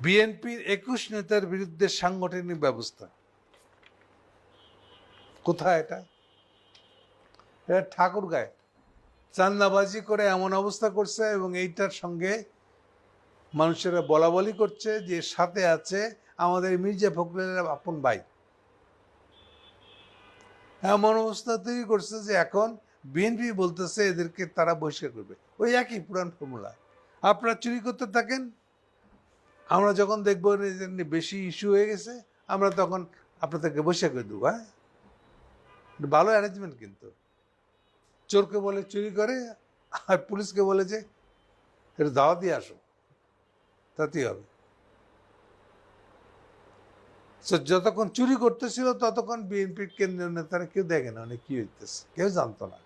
বিএনপির 21 নেতার বিরুদ্ধে সাংগঠনিক ব্যবস্থা। কোথায় এটা? এটা ঠাকুরগাঁয় চান্দাবাজি করে এমন অবস্থা করছে, এবং এইটার সঙ্গে মানুষেরা বলা বলি করছে যে সাথে আছে আমাদের মির্জা ফখরুলের আপন ভাই। এমন অবস্থা তৈরি করছে যে এখন বিএনপি বলতেছে এদেরকে তারা বহিষ্কার করবে। ওই একই পুরান ফর্মুলা। আপনারা চুরি করতে থাকেন, আমরা যখন দেখবো বেশি ইস্যু হয়ে গেছে আমরা তখন আপনাদেরকে বহিষ্কার করে দেবো। হ্যাঁ, ভালো অ্যারেঞ্জমেন্ট। কিন্তু চোরকে বলে চুরি করে, আর পুলিশকে বলে যে এটা দাওয়া দিয়ে আসো, তাতেই হবে। যতক্ষণ চুরি করতেছিল ততক্ষণ বিএনপির কেন্দ্রীয় নেতারা কেউ দেখে না মানে কি হইতেছে, কেউ জানতো না।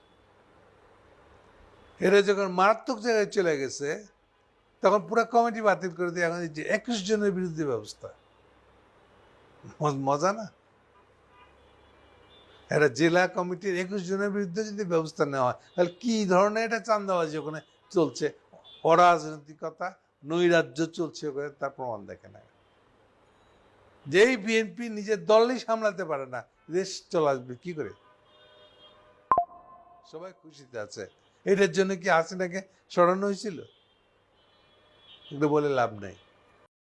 এরা যখন মারাত্মক জায়গায় চলে গেছে তখন পুরো কমিটি বাতিল করে দিয়ে এখন 21 জনের বিরুদ্ধে ব্যবস্থা। মজা না? একটা জেলা কমিটির 21 জনের বিরুদ্ধে যদি ব্যবস্থা নেওয়া হয় তাহলে কি ধরনের একটা চাঁদাবাজি ওখানে চলছে, অরাজনৈতিকতা, নৈরাজ্য চলছে ওখানে, তার প্রমাণ দেখে না। যেই বিএনপি নিজের দলই সামলাতে পারে না, দেশ চলাবে কি করে? সবাই খুশিতে আছে। এটার জন্য কি হাসিনাকে সরানো হয়েছিল? কিন্তু বলে লাভ নেই।